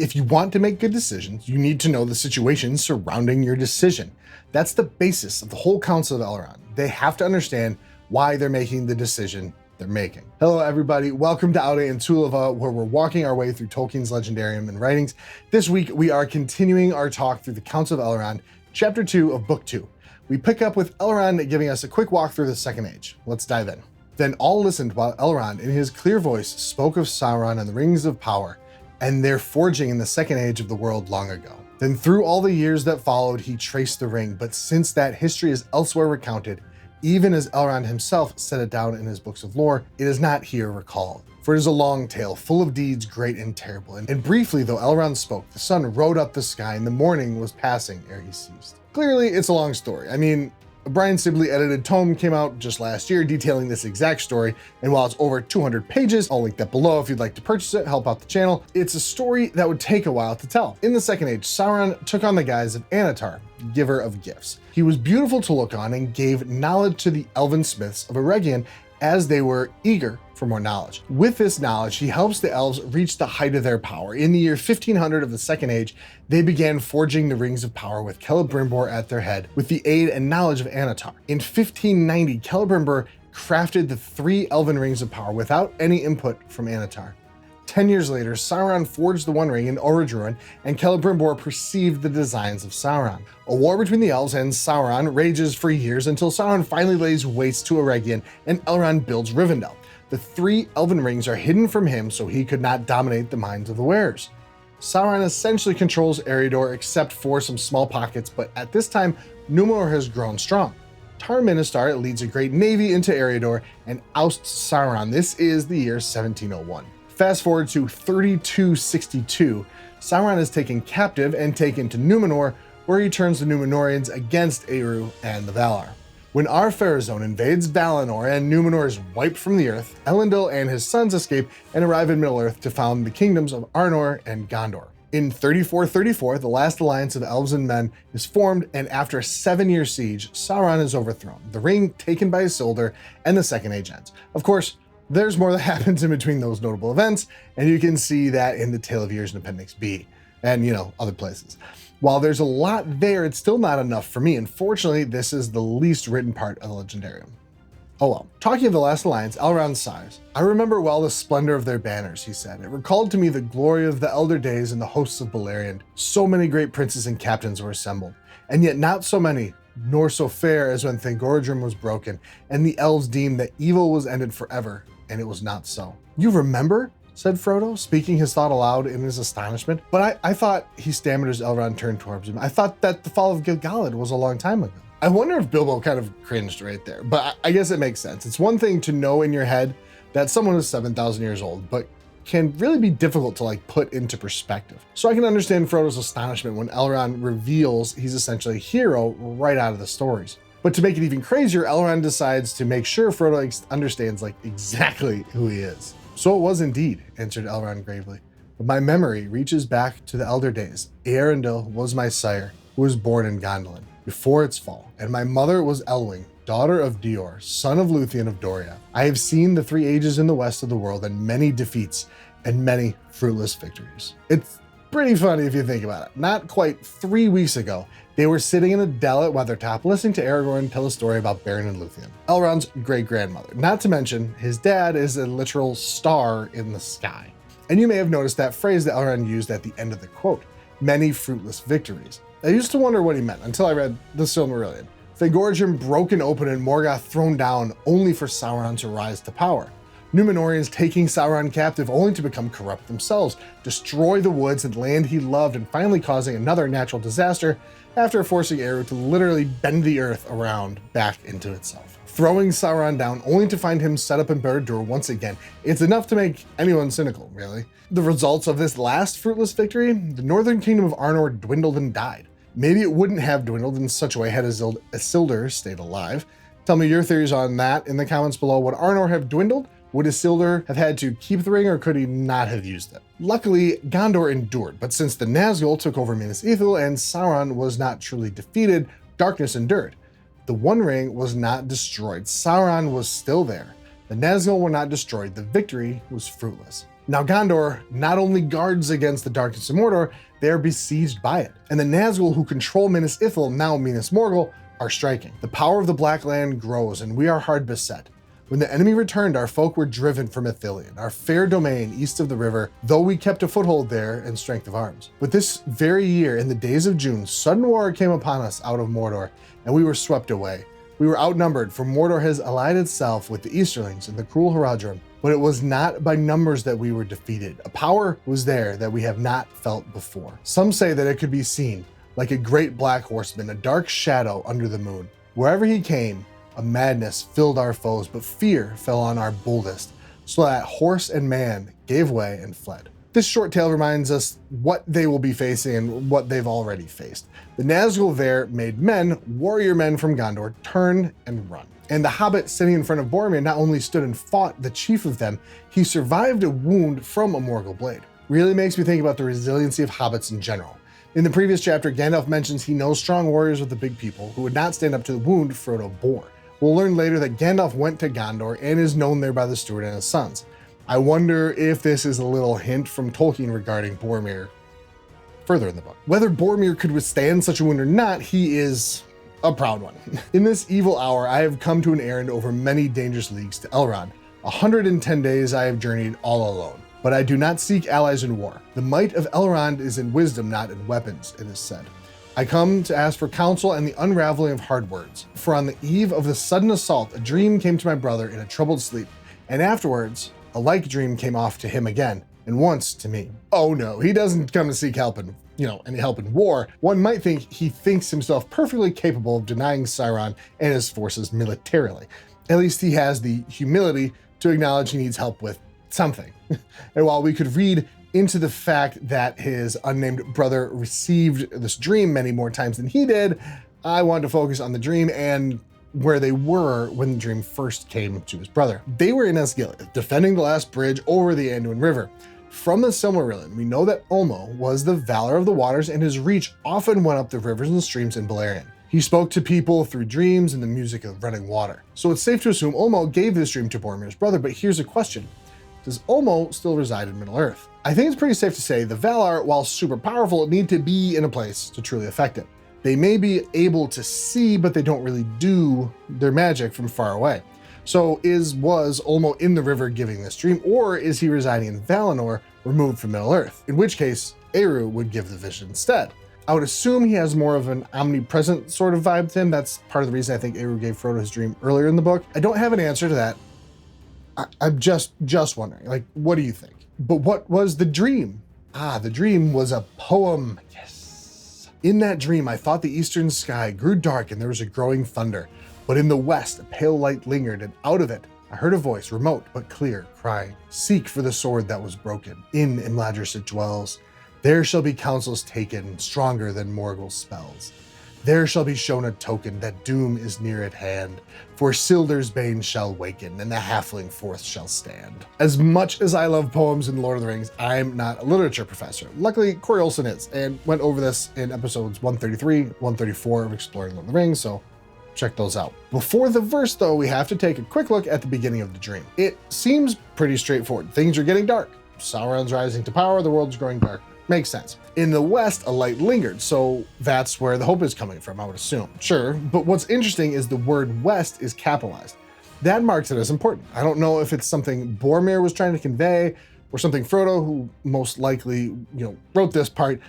If you want to make good decisions, you need to know the situation surrounding your decision. That's the basis of the whole Council of Elrond. They have to understand why they're making the decision they're making. Hello everybody, welcome to Aude and Tulava, where we're walking our way through Tolkien's Legendarium and writings. This week we are continuing our talk through the Council of Elrond, Chapter 2 of Book 2. We pick up with Elrond giving us a quick walk through the Second Age. Let's dive in. Then all listened while Elrond, in his clear voice, spoke of Sauron and the Rings of Power, and their forging in the Second Age of the world long ago. Then through all the years that followed, he traced the ring, but since that history is elsewhere recounted, even as Elrond himself set it down in his books of lore, it is not here recalled. For it is a long tale, full of deeds great and terrible. And briefly, though Elrond spoke, the sun rode up the sky, and the morning was passing ere he ceased. Clearly, it's a long story. I mean, a Brian Sibley edited tome came out just last year detailing this exact story, and while it's over 200 pages, I'll link that below if you'd like to purchase it, help out the channel. It's a story that would take a while to tell. In the Second Age, Sauron took on the guise of Anatar, giver of gifts. He was beautiful to look on and gave knowledge to the elven smiths of Eregion as they were eager for more knowledge. With this knowledge, he helps the elves reach the height of their power. In the year 1500 of the Second Age, they began forging the Rings of Power with Celebrimbor at their head, with the aid and knowledge of Anatar. In 1590, Celebrimbor crafted the 3 elven Rings of Power without any input from Anatar. 10 years later, Sauron forged the One Ring in Orodruin, and Celebrimbor perceived the designs of Sauron. A war between the elves and Sauron rages for years until Sauron finally lays waste to Eregion and Elrond builds Rivendell. The 3 elven rings are hidden from him so he could not dominate the minds of the wearers. Sauron essentially controls Eriador except for some small pockets, but at this time, Numenor has grown strong. Tar Minastar leads a great navy into Eriador and ousts Sauron. This is the year 1701. Fast forward to 3262, Sauron is taken captive and taken to Numenor, where he turns the Númenóreans against Eru and the Valar. When Ar-Pharazôn invades Valinor and Numenor is wiped from the earth, Elendil and his sons escape and arrive in Middle-earth to found the kingdoms of Arnor and Gondor. In 3434, the last alliance of elves and men is formed, and after a 7-year siege, Sauron is overthrown, the ring taken by Isildur, and the Second Age ends. Of course, there's more that happens in between those notable events, and you can see that in the Tale of Years in Appendix B, and other places. While there's a lot there, it's still not enough for me. Unfortunately, this is the least written part of the Legendarium. Oh well. Talking of the Last Alliance, Elrond sighs. I remember well the splendor of their banners, he said. It recalled to me the glory of the elder days and the hosts of Beleriand. So many great princes and captains were assembled, and yet not so many, nor so fair as when Thangorodrim was broken, and the elves deemed that evil was ended forever, and it was not so. You remember? Said Frodo, speaking his thought aloud in his astonishment. But I thought, he stammered as Elrond turned towards him, I thought that the fall of Gil-galad was a long time ago. I wonder if Bilbo kind of cringed right there, but I guess it makes sense. It's one thing to know in your head that someone is 7,000 years old, but can really be difficult to put into perspective. So I can understand Frodo's astonishment when Elrond reveals he's essentially a hero right out of the stories. But to make it even crazier, Elrond decides to make sure Frodo understands exactly who he is. So it was indeed, answered Elrond gravely. But my memory reaches back to the elder days. Eärendil was my sire, who was born in Gondolin, before its fall, and my mother was Elwing, daughter of Dior, son of Luthien of Doria. I have seen the 3 ages in the west of the world and many defeats and many fruitless victories. It's pretty funny if you think about it. Not quite 3 weeks ago, they were sitting in a dell at Weathertop listening to Aragorn tell a story about Beren and Luthien, Elrond's great-grandmother. Not to mention, his dad is a literal star in the sky. And you may have noticed that phrase that Elrond used at the end of the quote, many fruitless victories. I used to wonder what he meant until I read the Silmarillion. Thangorodrim broken open and Morgoth thrown down only for Sauron to rise to power. Númenóreans taking Sauron captive only to become corrupt themselves, destroy the woods and land he loved, and finally causing another natural disaster after forcing Eru to literally bend the earth around back into itself. Throwing Sauron down only to find him set up in Barad-dûr once again. It's enough to make anyone cynical, really. The results of this last fruitless victory, the northern kingdom of Arnor dwindled and died. Maybe it wouldn't have dwindled in such a way had Isildur stayed alive. Tell me your theories on that in the comments below. Would Arnor have dwindled? Would Isildur have had to keep the ring, or could he not have used it? Luckily, Gondor endured, but since the Nazgul took over Minas Ithil and Sauron was not truly defeated, darkness endured. The One Ring was not destroyed. Sauron was still there. The Nazgul were not destroyed. The victory was fruitless. Now Gondor not only guards against the darkness of Mordor, they are besieged by it. And the Nazgul who control Minas Ithil, now Minas Morgul, are striking. The power of the Black Land grows and we are hard beset. When the enemy returned, our folk were driven from Ithilien, our fair domain east of the river, though we kept a foothold there in strength of arms. But this very year, in the days of June, sudden war came upon us out of Mordor, and we were swept away. We were outnumbered, for Mordor has allied itself with the Easterlings and the cruel Haradrim. But it was not by numbers that we were defeated. A power was there that we have not felt before. Some say that it could be seen, like a great black horseman, a dark shadow under the moon. Wherever he came, a madness filled our foes, but fear fell on our boldest, so that horse and man gave way and fled. This short tale reminds us what they will be facing and what they've already faced. The Nazgul there made men, warrior men from Gondor, turn and run. And the hobbit sitting in front of Boromir not only stood and fought the chief of them, he survived a wound from a Morgul blade. Really makes me think about the resiliency of hobbits in general. In the previous chapter, Gandalf mentions he knows strong warriors with the big people who would not stand up to the wound Frodo bore. We'll learn later that Gandalf went to Gondor and is known there by the steward and his sons. I wonder if this is a little hint from Tolkien regarding Boromir further in the book. Whether Boromir could withstand such a wound or not, he is a proud one. In this evil hour, I have come to an errand over many dangerous leagues to Elrond. 110 days I have journeyed all alone, but I do not seek allies in war. The might of Elrond is in wisdom, not in weapons, it is said. I come to ask for counsel and the unraveling of hard words. For on the eve of the sudden assault, a dream came to my brother in a troubled sleep, and afterwards, a like dream came off to him again, and once to me. Oh no, he doesn't come to seek help in, any help in war. One might think he thinks himself perfectly capable of denying Sauron and his forces militarily. At least he has the humility to acknowledge he needs help with something. And while we could read into the fact that his unnamed brother received this dream many more times than he did, I want to focus on the dream and where they were when the dream first came to his brother. They were in Osgiliath, defending the last bridge over the Anduin River. From the Silmarillion, we know that Ulmo was the valor of the waters and his reach often went up the rivers and streams in Beleriand. He spoke to people through dreams and the music of running water. So it's safe to assume Ulmo gave this dream to Boromir's brother, but here's a question. Does Ulmo still reside in Middle-earth? I think it's pretty safe to say the Valar, while super powerful, need to be in a place to truly affect it. They may be able to see, but they don't really do their magic from far away. So was Ulmo in the river giving this dream, or is he residing in Valinor, removed from Middle-earth? In which case, Eru would give the vision instead. I would assume he has more of an omnipresent sort of vibe to him. That's part of the reason I think Eru gave Frodo his dream earlier in the book. I don't have an answer to that. I'm just wondering, what do you think? But what was the dream? The dream was a poem. Yes. In that dream, I thought the eastern sky grew dark and there was a growing thunder. But in the west, a pale light lingered, and out of it, I heard a voice, remote but clear, crying, "Seek for the sword that was broken. In Imladris it dwells. There shall be counsels taken, stronger than Morgul's spells. There shall be shown a token that doom is near at hand, for Sildur's bane shall waken, and the halfling forth shall stand." As much as I love poems in Lord of the Rings, I'm not a literature professor. Luckily, Corey Olsen is, and went over this in episodes 133, 134 of Exploring Lord of the Rings, so check those out. Before the verse, though, we have to take a quick look at the beginning of the dream. It seems pretty straightforward. Things are getting dark. Sauron's rising to power, the world's growing dark. Makes sense. In the west, a light lingered, so that's where the hope is coming from, I would assume. Sure, but what's interesting is the word west is capitalized. That marks it as important. I don't know if it's something Boromir was trying to convey, or something Frodo, who most likely, wrote this part,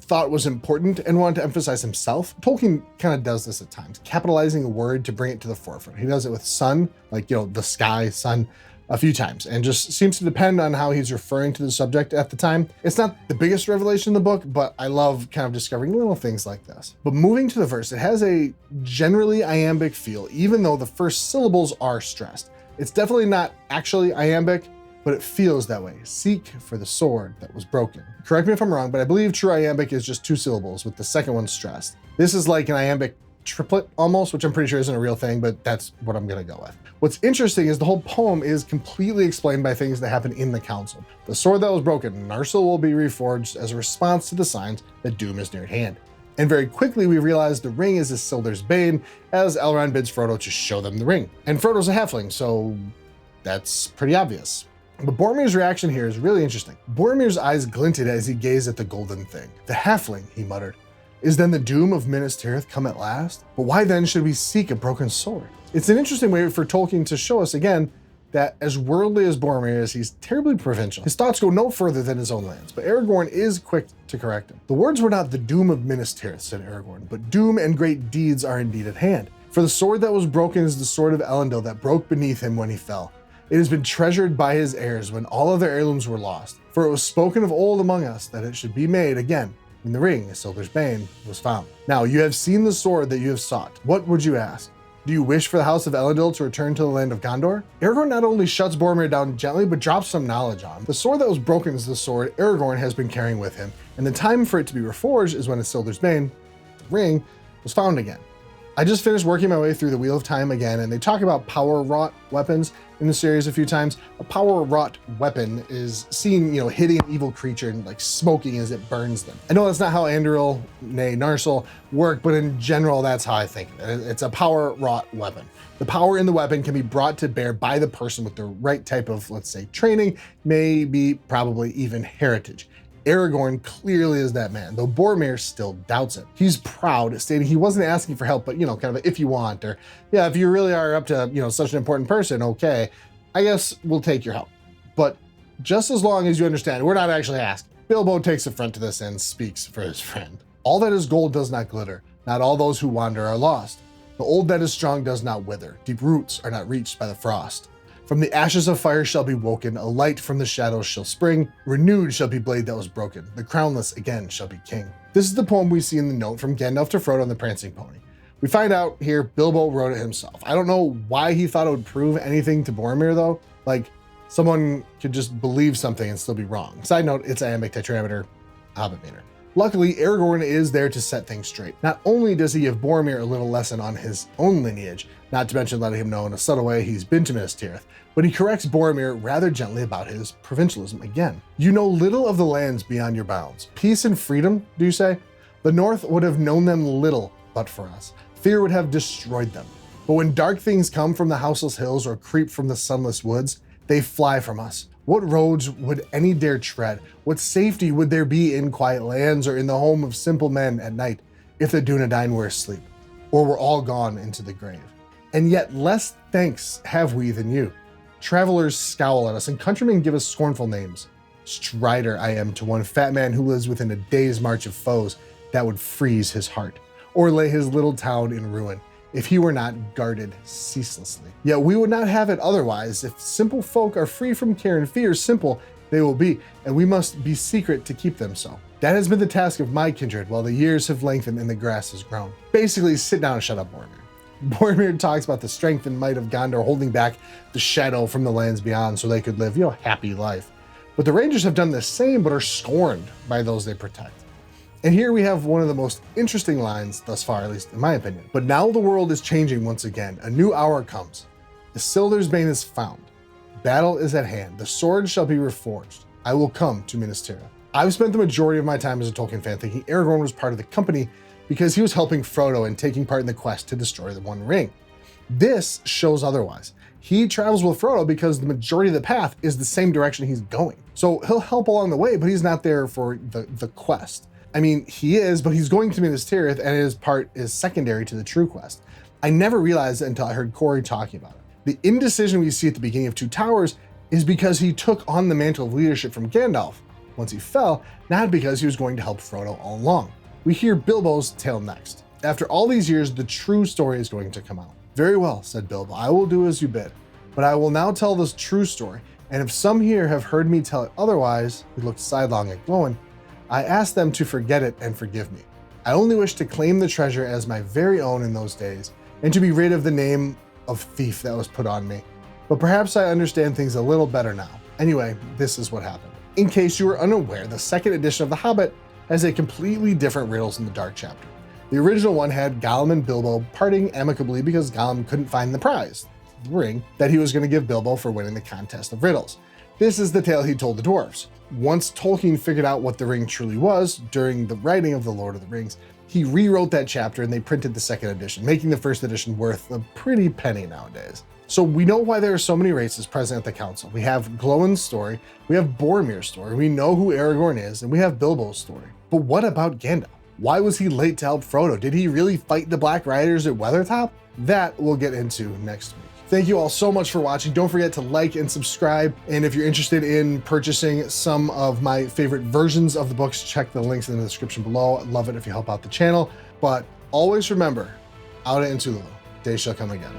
thought was important and wanted to emphasize himself. Tolkien kind of does this at times, capitalizing a word to bring it to the forefront. He does it with sun, the sky, sun, a few times, and just seems to depend on how he's referring to the subject at the time. It's not the biggest revelation in the book, but I love kind of discovering little things like this. But moving to the verse, it has a generally iambic feel, even though the first syllables are stressed. It's definitely not actually iambic, but it feels that way. Seek for the sword that was broken. Correct me if I'm wrong, but I believe true iambic is just two syllables with the second one stressed. This is like an iambic triplet almost, which I'm pretty sure isn't a real thing, but that's what I'm gonna go with. What's interesting is the whole poem is completely explained by things that happen in the council. The sword that was broken, Narsil will be reforged as a response to the signs that doom is near at hand. And very quickly we realize the ring is Isildur's bane, as Elrond bids Frodo to show them the ring. And Frodo's a halfling, so that's pretty obvious. But Boromir's reaction here is really interesting. Boromir's eyes glinted as he gazed at the golden thing. The halfling, he muttered. Is then the doom of Minas Tirith come at last? But why then should we seek a broken sword? It's an interesting way for Tolkien to show us again that as worldly as Boromir is, he's terribly provincial. His thoughts go no further than his own lands, but Aragorn is quick to correct him. The words were not the doom of Minas Tirith, said Aragorn, but doom and great deeds are indeed at hand. For the sword that was broken is the sword of Elendil that broke beneath him when he fell. It has been treasured by his heirs when all other heirlooms were lost. For it was spoken of old among us that it should be made again when the ring, Isildur's Bane, was found. Now you have seen the sword that you have sought. What would you ask? Do you wish for the house of Elendil to return to the land of Gondor? Aragorn not only shuts Boromir down gently, but drops some knowledge on him. The sword that was broken is the sword Aragorn has been carrying with him, and the time for it to be reforged is when Isildur's Bane, the ring, was found again. I just finished working my way through the Wheel of Time again, and they talk about power-wrought weapons in the series a few times. A power-wrought weapon is seen, hitting an evil creature and like smoking as it burns them. I know that's not how Anduril, nay Narsil, work, but in general, that's how I think of it. It's a power-wrought weapon. The power in the weapon can be brought to bear by the person with the right type of, let's say, training, maybe probably even heritage. Aragorn clearly is that man, though Boromir still doubts it. He's proud, stating he wasn't asking for help, but kind of a, if you want, or yeah, if you really are up to, such an important person, okay, I guess we'll take your help. But just as long as you understand, we're not actually asking. Bilbo takes affront to this and speaks for his friend. All that is gold does not glitter. Not all those who wander are lost. The old that is strong does not wither. Deep roots are not reached by the frost. From the ashes of fire shall be woken, a light from the shadows shall spring, renewed shall be blade that was broken, the crownless again shall be king. This is the poem we see in the note from Gandalf to Frodo on the Prancing Pony. We find out here Bilbo wrote it himself. I don't know why he thought it would prove anything to Boromir though. Like, someone could just believe something and still be wrong. Side note, it's iambic tetrameter, Hobbit meter. Luckily, Aragorn is there to set things straight. Not only does he give Boromir a little lesson on his own lineage, not to mention letting him know in a subtle way he's been to Minas Tirith, but he corrects Boromir rather gently about his provincialism again. You know little of the lands beyond your bounds. Peace and freedom, do you say? The North would have known them little but for us. Fear would have destroyed them. But when dark things come from the houseless hills or creep from the sunless woods, they fly from us. What roads would any dare tread? What safety would there be in quiet lands or in the home of simple men at night if the Dunedain were asleep, or were all gone into the grave? And yet less thanks have we than you. Travelers scowl at us and countrymen give us scornful names. Strider I am to one fat man who lives within a day's march of foes that would freeze his heart, or lay his little town in ruin, if he were not guarded ceaselessly. Yet we would not have it otherwise. If simple folk are free from care and fear, simple they will be, and we must be secret to keep them so. That has been the task of my kindred while the years have lengthened and the grass has grown. Basically, sit down and shut up, Boromir. Boromir talks about the strength and might of Gondor holding back the shadow from the lands beyond so they could live, happy life. But the Rangers have done the same but are scorned by those they protect. And here we have one of the most interesting lines thus far, at least in my opinion. But now the world is changing once again. A new hour comes. Isildur's Bane is found. Battle is at hand. The sword shall be reforged. I will come to Minas Tirith. I've spent the majority of my time as a Tolkien fan thinking Aragorn was part of the company because he was helping Frodo and taking part in the quest to destroy the One Ring. This shows otherwise. He travels with Frodo because the majority of the path is the same direction he's going. So he'll help along the way, but he's not there for the quest. I mean, he is, but he's going to Minas Tirith and his part is secondary to the true quest. I never realized it until I heard Corey talking about it. The indecision we see at the beginning of Two Towers is because he took on the mantle of leadership from Gandalf once he fell, not because he was going to help Frodo all along. We hear Bilbo's tale next. After all these years, the true story is going to come out. Very well, said Bilbo, I will do as you bid, but I will now tell this true story, and if some here have heard me tell it otherwise, he looked sidelong at Glóin, I ask them to forget it and forgive me. I only wish to claim the treasure as my very own in those days, and to be rid of the name of thief that was put on me. But perhaps I understand things a little better now. Anyway, this is what happened. In case you were unaware, the second edition of The Hobbit has a completely different riddles in the Dark Chapter. The original one had Gollum and Bilbo parting amicably because Gollum couldn't find the prize, the ring, that he was going to give Bilbo for winning the contest of riddles. This is the tale he told the dwarves. Once Tolkien figured out what the ring truly was during the writing of The Lord of the Rings, he rewrote that chapter and they printed the second edition, making the first edition worth a pretty penny nowadays. So we know why there are so many races present at the council. We have Glóin's story, we have Boromir's story, we know who Aragorn is, and we have Bilbo's story. But what about Gandalf? Why was he late to help Frodo? Did he really fight the Black Riders at Weathertop? That we'll get into next week. Thank you all so much for watching. Don't forget to like and subscribe. And if you're interested in purchasing some of my favorite versions of the books, check the links in the description below. I'd love it if you help out the channel. But always remember, out into the days shall come again.